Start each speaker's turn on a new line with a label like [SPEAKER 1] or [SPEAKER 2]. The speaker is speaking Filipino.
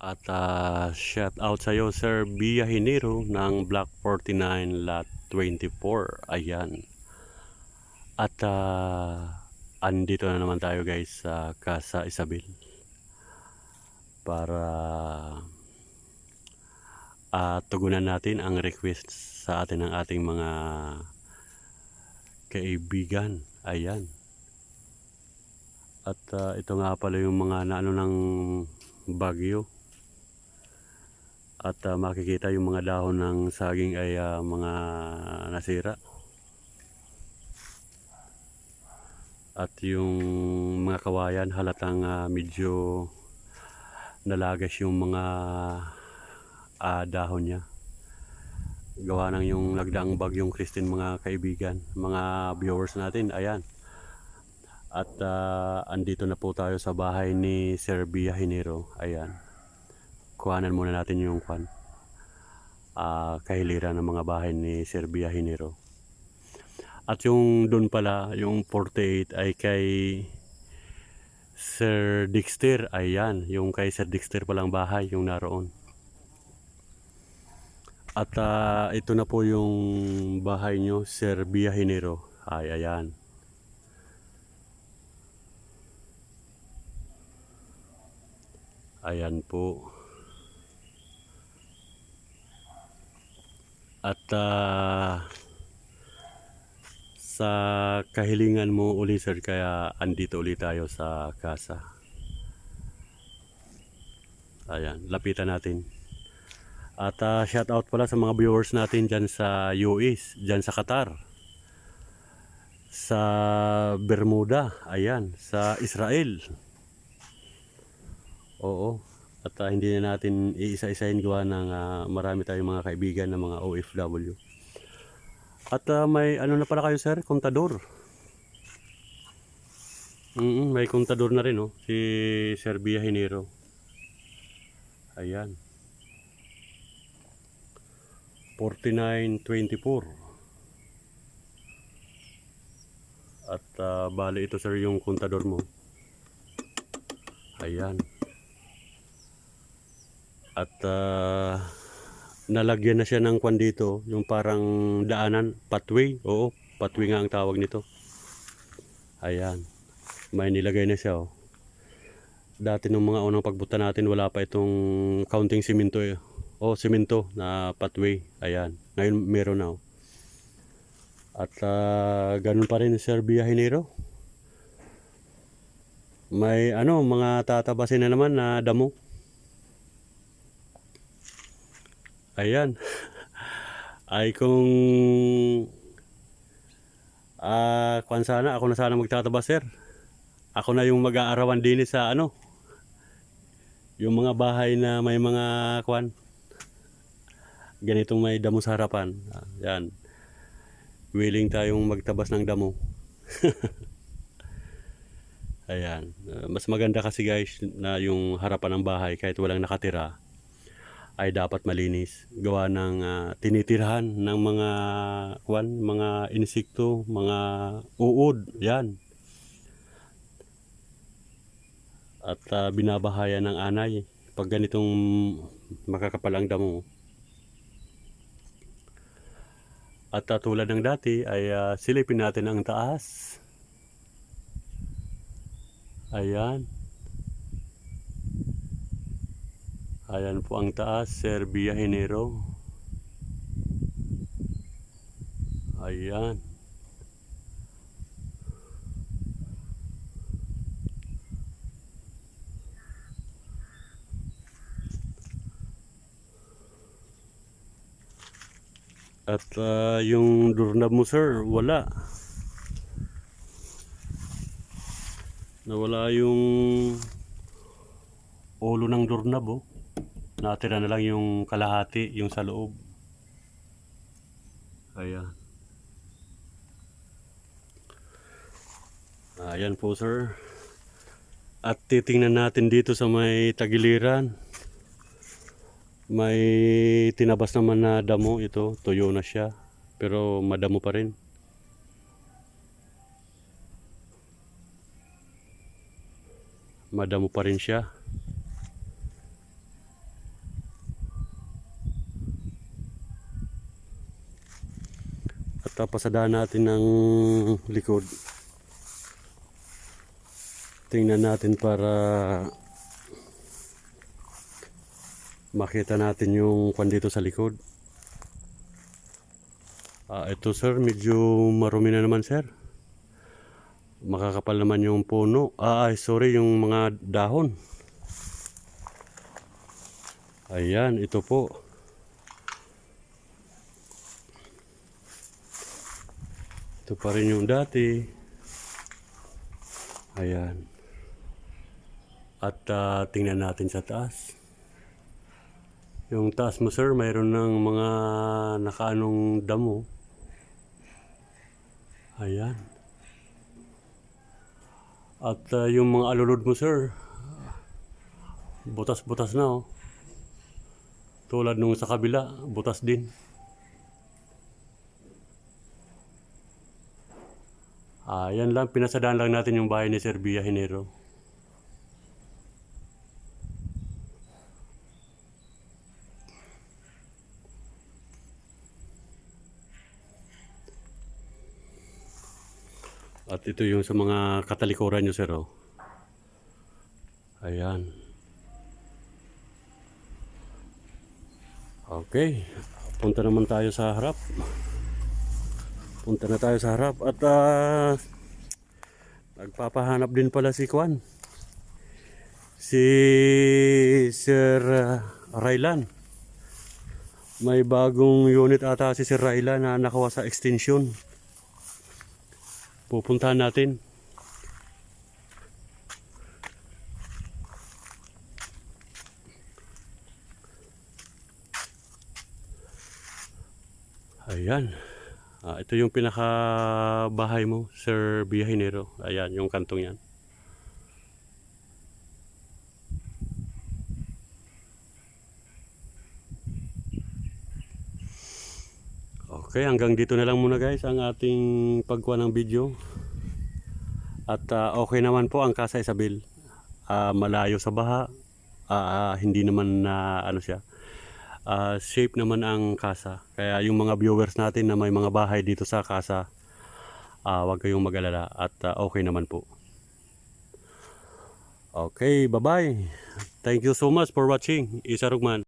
[SPEAKER 1] At shout out sa iyo Sir Biyahinero ng Block 49 Lot 24. Ayan. At andito na naman tayo guys sa Casa Isabel para tugunan natin ang request sa atin ng ating mga kaibigan. Ayan. At ito nga pala yung mga naano ng bagyo. At makikita yung mga dahon ng saging ay mga nasira. At yung mga kawayan halatang medyo nalagas yung mga dahon niya. Gawa ng yung nagdaang bagyong Christine mga kaibigan, mga viewers natin. Ayan. At andito na po tayo sa bahay ni Sir Biyahinero. Ayan. Kuhanan muna natin yung kahiliran ng mga bahay ni Sir Biyahinero. At yung doon pala, yung 48 ay kay Sir Dexter. Ayan, yung kay Sir Dexter palang bahay, yung naroon. At ito na po yung bahay nyo, Sir Biyahinero. Ay, ayan. Ayan po. At sa kahilingan mo uli sir, kaya andito ulit tayo sa casa. Ayan, lapitan natin. At shout out pala sa mga viewers natin dyan sa US, dyan sa Qatar, sa Bermuda, ayan, sa Israel. Oo. At hindi na natin iisa-isahin gawa ng marami tayong mga kaibigan na mga OFW. At may ano na pala kayo sir, kontador. May kontador na rin si Sir Biyahinero. Ayan. 4924. At bali ito sir yung kontador mo. Ayan. At nalagyan na siya ng kwan dito, yung parang daanan, pathway. Oo, pathway nga ang tawag nito. Ayan. May nilagay na siya Dati nung mga unang pagbuta natin, wala pa itong counting simento simento na pathway. Ayan. Ngayon meron na At ganun pa rin Sir Biyahinero. May mga tatabasin na naman na damo. Ayan. Ay kung kung sana ako na sana magtataba sir. Ako na yung mag-aarawan din sa yung mga bahay na may mga ganitong may damo sa harapan. Yan. Willing tayong magtabas ng damo. Ayan. Mas maganda kasi guys na yung harapan ng bahay kahit walang nakatira ay dapat malinis. Gawa ng tinitirahan ng mga insekto, mga uod. Yan. At binabahayan ng anay pag ganitong makakapal ang damo. At tulad ng dati ay silipin natin ang taas. Ayan. Ayan po ang taas, Sir Biyahinero. Ayan. At yung doorknob mo sir, wala. Nawala yung ulo ng doorknob Natira na lang yung kalahati, yung sa loob. Ayan. Ayan po sir. At titingnan natin dito sa may tagiliran. May tinabas naman na damo ito, tuyo na siya. Pero madamo pa rin. Madamo pa rin siya. At pasadaan natin ng likod. Tingnan natin para makita natin yung kwan dito sa likod. Ito sir, medyo marumi na naman sir. Makakapal naman yung puno. Sorry, yung mga dahon. Ayan, ito po. Ito pa rin yung dati. Ayan. At tingnan natin sa taas. Yung taas mo sir, mayroon ng mga nakaanong damo. Ayan. At yung mga alulod mo sir, butas-butas na oh. Tulad nung sa kabila, butas din. Yan lang, pinasadaan lang natin yung bahay ni Sir Biyahinero. At ito yung sa mga katalikuran nyo sir oh. Ayan. Okay, punta naman tayo sa harap. Punta na tayo sa harap at nagpapahanap din pala si Kwan. Si Sir Raylan. May bagong unit ata si Sir Raylan na nakawa sa extension. Pupuntahan natin. Ayan. Ito yung pinakabahay mo, Sir Biyahinero. Ayan, yung kantong yan. Okay, hanggang dito na lang muna guys ang ating pagkuha ng video. At okay naman po ang Casa Isabel. Malayo sa baha. Hindi naman na ano siya. Safe naman ang casa. Kaya yung mga viewers natin na may mga bahay dito sa casa, huwag kayong mag-alala at okay naman po. Okay, bye-bye. Thank you so much for watching. Isa Rugman.